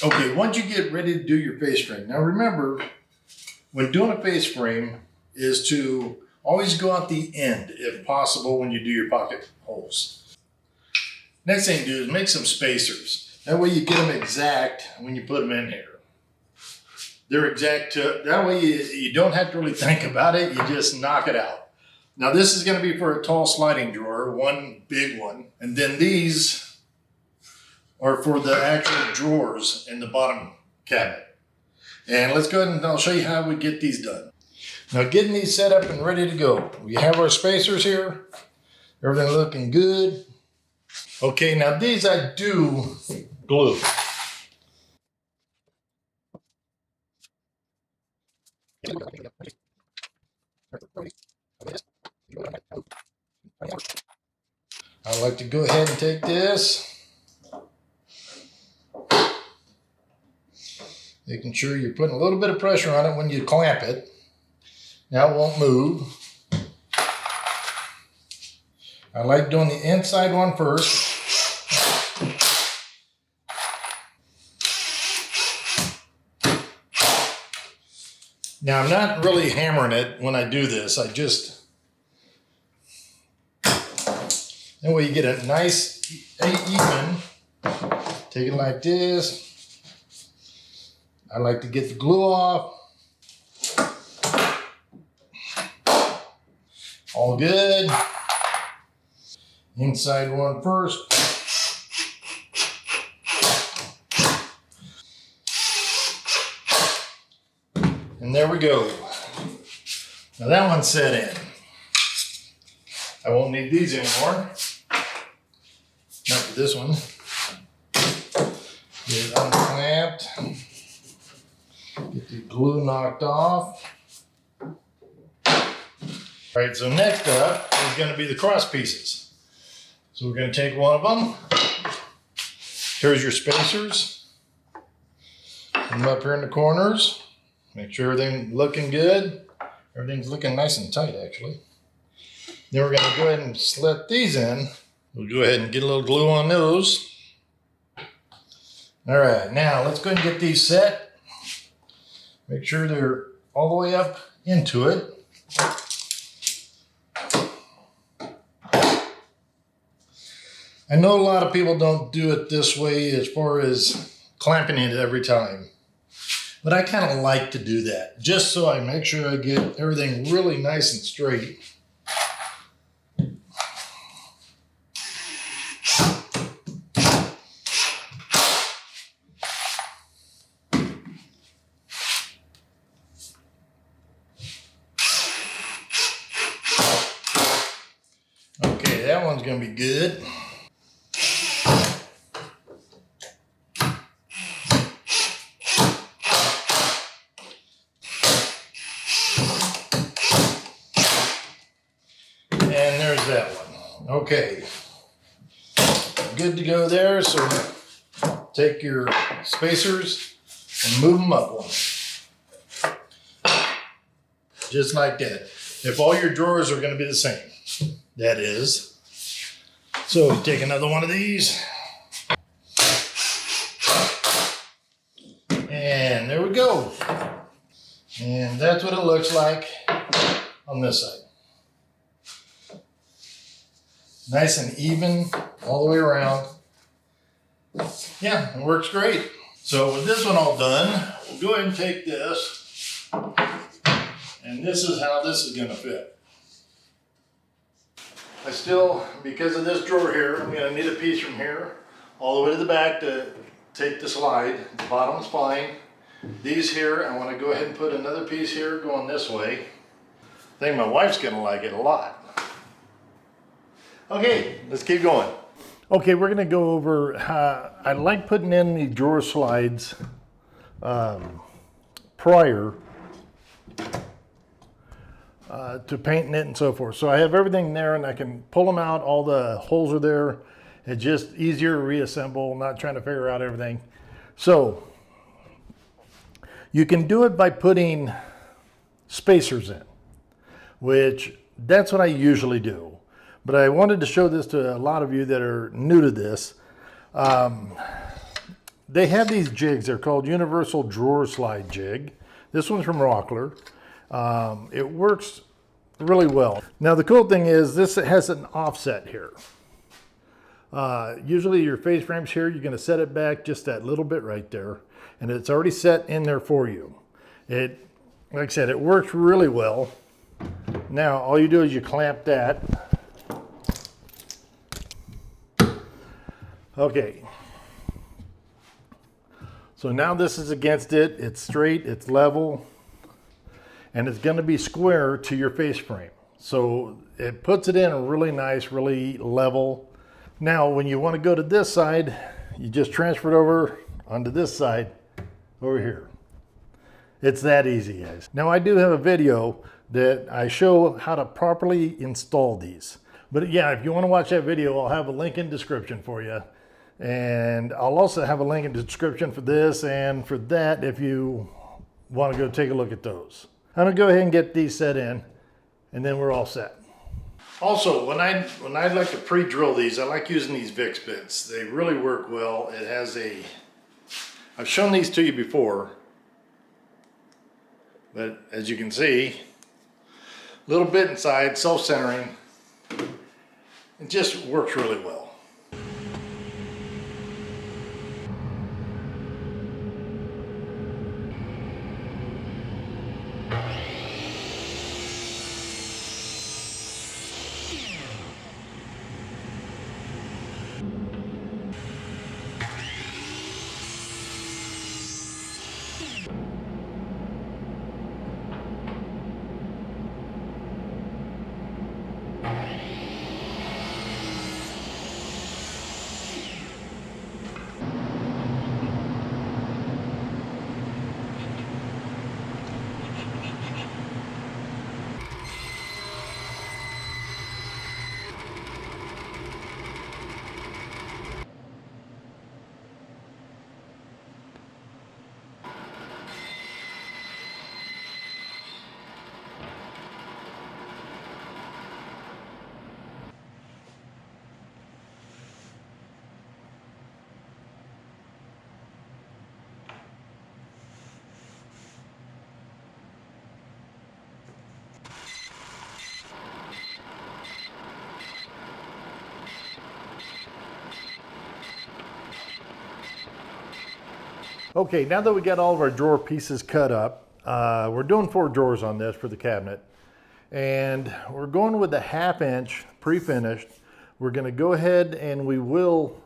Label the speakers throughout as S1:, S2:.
S1: Okay, once you get ready to do your face frame, now remember, when doing a face frame is to always go out the end if possible when you do your pocket holes. Next thing to do is make some spacers. That way you get them exact when you put them in here. They're exact to, that way you don't have to really think about it, you just knock it out. Now this is gonna be for a tall sliding drawer, one big one, and then these are for the actual drawers in the bottom cabinet. And let's go ahead and I'll show you how we get these done. Now getting these set up and ready to go. We have our spacers here. Everything looking good. Okay, now these I do glue. I like to go ahead and take this. Making sure you're putting a little bit of pressure on it when you clamp it. Now it won't move. I like doing the inside one first. Now I'm not really hammering it when I do this. I just, that way you get a nice even. Take it like this. I like to get the glue off. All good. Inside one first. And there we go. Now that one's set in. I won't need these anymore. Not for this one. Get it unclamped. Get the glue knocked off. All right, so next up is going to be the cross pieces. So we're going to take one of them. Here's your spacers. Put them up here in the corners. Make sure everything's looking good. Everything's looking nice and tight, actually. Then we're going to go ahead and slit these in. We'll go ahead and get a little glue on those. All right, now let's go ahead and get these set. Make sure they're all the way up into it. I know a lot of people don't do it this way as far as clamping it every time. But I kind of like to do that, just so I make sure I get everything really nice and straight. Okay, that one's going to be good. And there's that one. Okay, good to go there. So take your spacers and move them up one. Just like that. If all your drawers are going to be the same, that is. So take another one of these. And there we go. And that's what it looks like on this side. Nice and even all the way around. Yeah, it works great. So with this one all done, we'll go ahead and take this. And this is how this is going to fit. I still, because of this drawer here, I'm going to need a piece from here all the way to the back to take the slide. The bottom's fine. These here, I want to go ahead and put another piece here going this way. I think my wife's going to like it a lot. Okay, let's keep going. Okay, we're going to go over, I like putting in the drawer slides prior to painting it and so forth. So I have everything there and I can pull them out, all the holes are there. It's just easier to reassemble, not trying to figure out everything. So you can do it by putting spacers in, which that's what I usually do. But I wanted to show this to a lot of you that are new to this. they have these jigs. They're called Universal Drawer Slide Jig. This one's from Rockler. It works really well. Now the cool thing is this has an offset here. Usually your face frames here, you're going to set it back just that little bit right there, and it's already set in there for you. Like I said, it works really well. Now all you do is you clamp that. Okay. So now this is against it. It's straight, it's level, and it's going to be square to your face frame. So it puts it in a really nice, really level. Now, when you want to go to this side, you just transfer it over onto this side over here. It's that easy, guys. Now, I do have a video that I show how to properly install these. But yeah, if you want to watch that video, I'll have a link in the description for you. And I'll also have a link in the description for this and for that if you want to go take a look at those. I'm going to go ahead and get these set in, and then we're all set. Also, when I like to pre-drill these, I like using these Vicks bits. They really work well. It has I've shown these to you before, but as you can see, a little bit inside, self-centering. It just works really well. Okay, now that we got all of our drawer pieces cut up, we're doing 4 drawers on this for the cabinet. And we're going with a 1/2 inch pre-finished. We're gonna go ahead and we will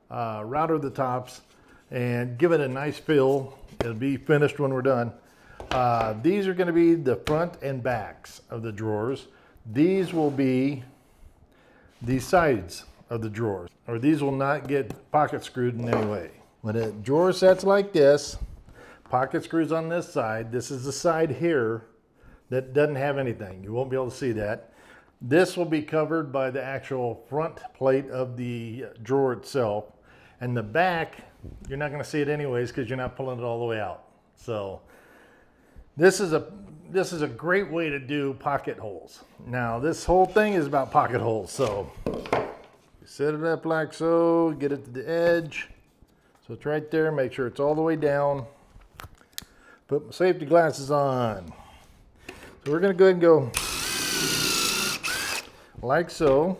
S1: router the tops and give it a nice fill. It'll be finished when we're done. These are gonna be the front and backs of the drawers. These will be the sides of the drawers, or these will not get pocket screwed in any way. When a drawer sets like this, pocket screws on this side. This is the side here that doesn't have anything. You won't be able to see that. This will be covered by the actual front plate of the drawer itself. And the back, you're not gonna see it anyways because you're not pulling it all the way out. So this is a great way to do pocket holes. Now this whole thing is about pocket holes. So you set it up like so, get it to the edge. So it's right there, make sure it's all the way down. Put my safety glasses on. So we're gonna go ahead and go like so.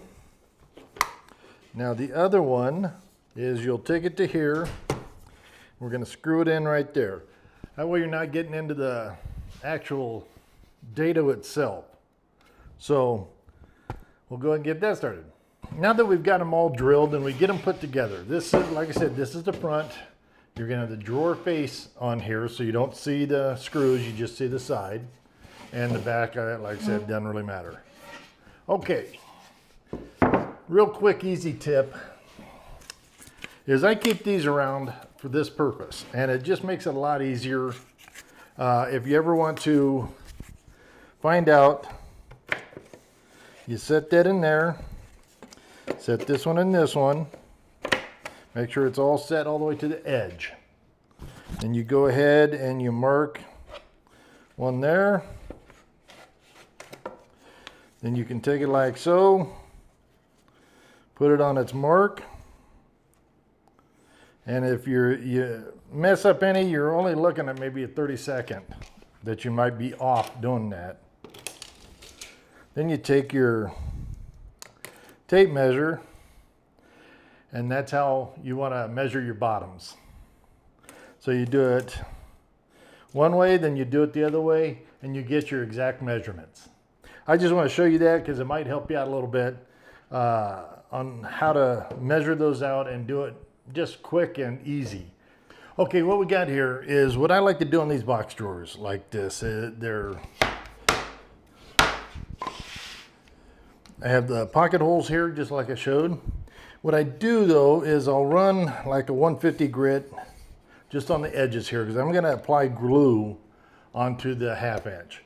S1: Now the other one is you'll take it to here. We're gonna screw it in right there. That way you're not getting into the actual dado itself. So we'll go ahead and get that started. Now that we've got them all drilled and we get them put together, this is, like I said, this is the front. You're gonna have the drawer face on here so you don't see the screws, you just see the side. And the back, like I said, doesn't really matter. Okay, real quick, easy tip is I keep these around for this purpose, and it just makes it a lot easier if you ever want to find out. You set that in there, set this one and this one, make sure it's all set all the way to the edge. And you go ahead and you mark one there. Then you can take it like so, put it on its mark, And if you mess up any, you're only looking at maybe a 30-second that you might be off doing that. Then you take your tape measure, and that's how you want to measure your bottoms. So you do it one way, then you do it the other way, and you get your exact measurements. I just want to show you that because it might help you out a little bit on how to measure those out and do it just quick and easy. Okay, what we got here is what I like to do on these box drawers like this. I have the pocket holes here just like I showed. What I do though is I'll run like a 150 grit just on the edges here because I'm going to apply glue onto the 1/2 inch.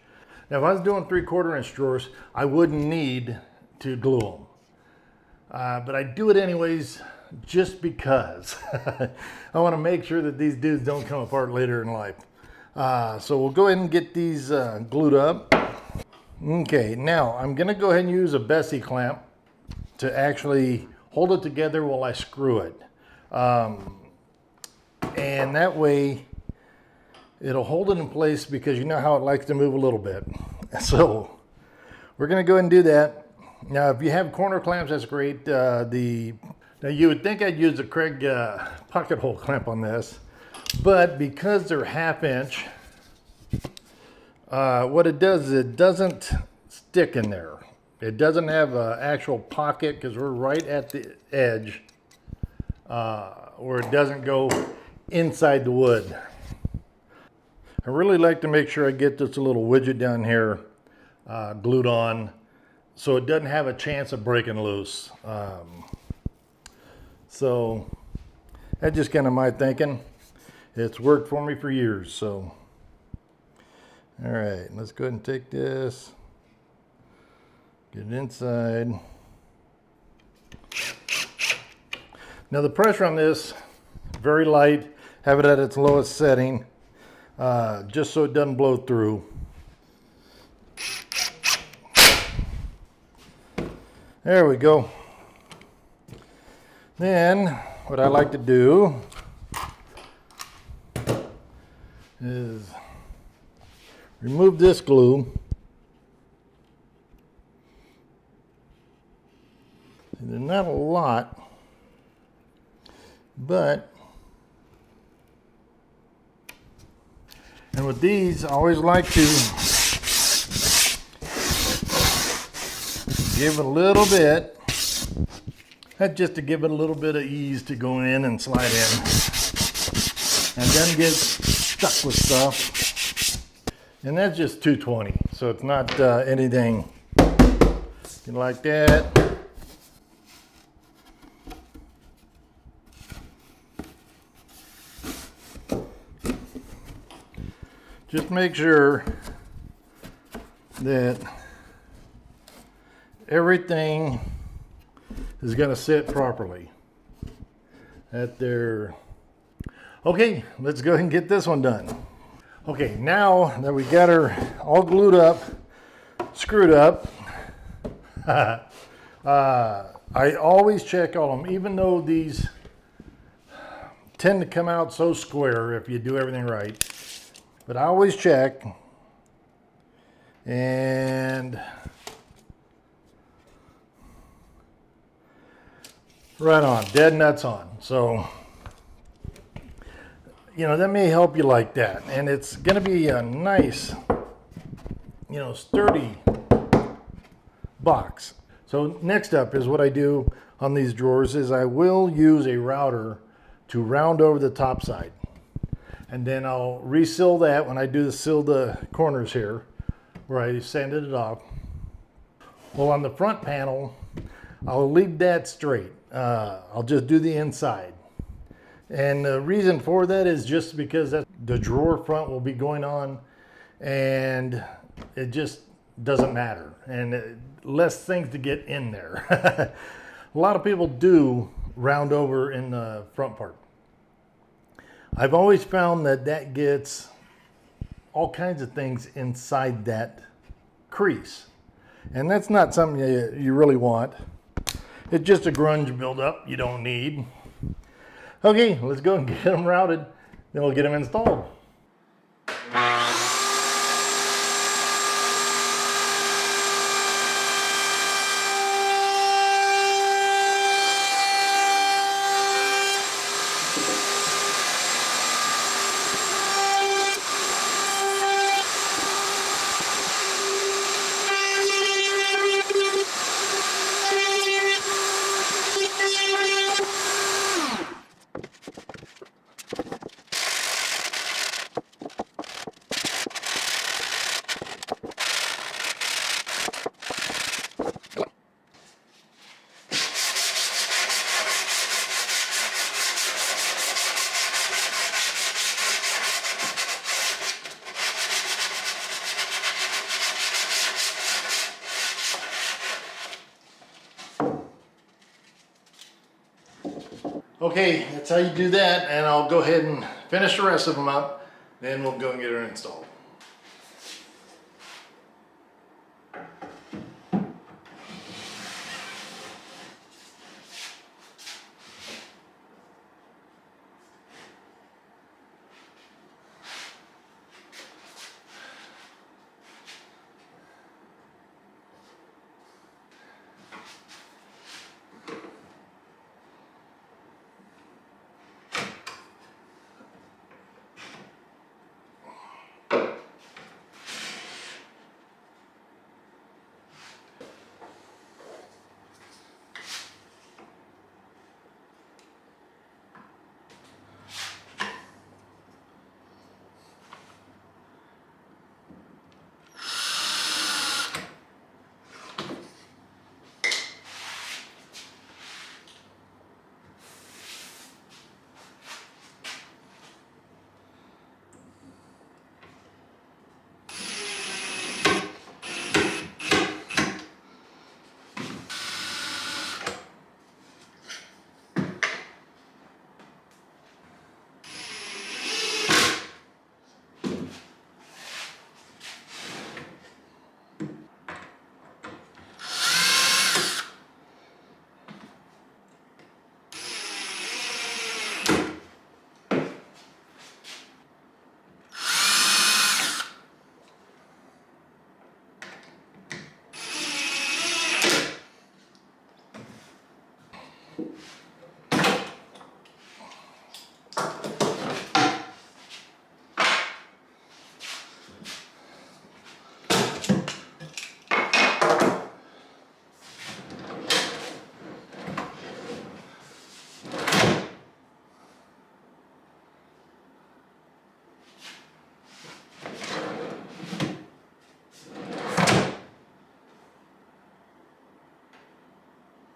S1: Now if I was doing 3/4 inch drawers, I wouldn't need to glue them. But I do it anyways just because. I want to make sure that these dudes don't come apart later in life. So we'll go ahead and get these glued up. Okay, now I'm going to go ahead and use a Bessie clamp to actually hold it together while I screw it. And that way it'll hold it in place because you know how it likes to move a little bit. So we're going to go ahead and do that. Now if you have corner clamps, that's great. Now you would think I'd use a Craig pocket hole clamp on this, but because they're 1/2 inch, what it does is it doesn't stick in there. It doesn't have an actual pocket because we're right at the edge where it doesn't go inside the wood. I really like to make sure I get this little widget down here glued on so it doesn't have a chance of breaking loose. So that's just kind of my thinking. It's worked for me for years. So all right, let's go ahead and take this, get it inside. Now the pressure on this, very light, have it at its lowest setting, just so it doesn't blow through. There we go. Then what I like to do is remove this glue. There's not a lot, but, and with these, I always like to give it a little bit. That's just to give it a little bit of ease to go in and slide in. And then get stuck with stuff. And that's just 220, so it's not anything like that. Just make sure that everything is going to sit properly at there. Okay, let's go ahead and get this one done. Okay, now that we got her all glued up, screwed up, I always check all of them, even though these tend to come out so square if you do everything right. But I always check, and right on, dead nuts on. So, you know, that may help you like that. And it's going to be a nice, you know, sturdy box. So next up is what I do on these drawers is I will use a router to round over the top side. And then I'll reseal that when I do seal the corners here where I sanded it off. Well, on the front panel, I'll leave that straight. I'll just do the inside. And the reason for that is just because the drawer front will be going on and it just doesn't matter. And less things to get in there. A lot of people do round over in the front part. I've always found that that gets all kinds of things inside that crease. And that's not something you really want. It's just a grunge buildup you don't need. Okay, let's go and get them routed. Then we'll get them installed. Okay, that's how you do that, and I'll go ahead and finish the rest of them up, then we'll go and get her installed.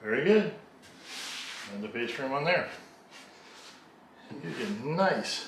S1: Very good. And the base frame on there. You get nice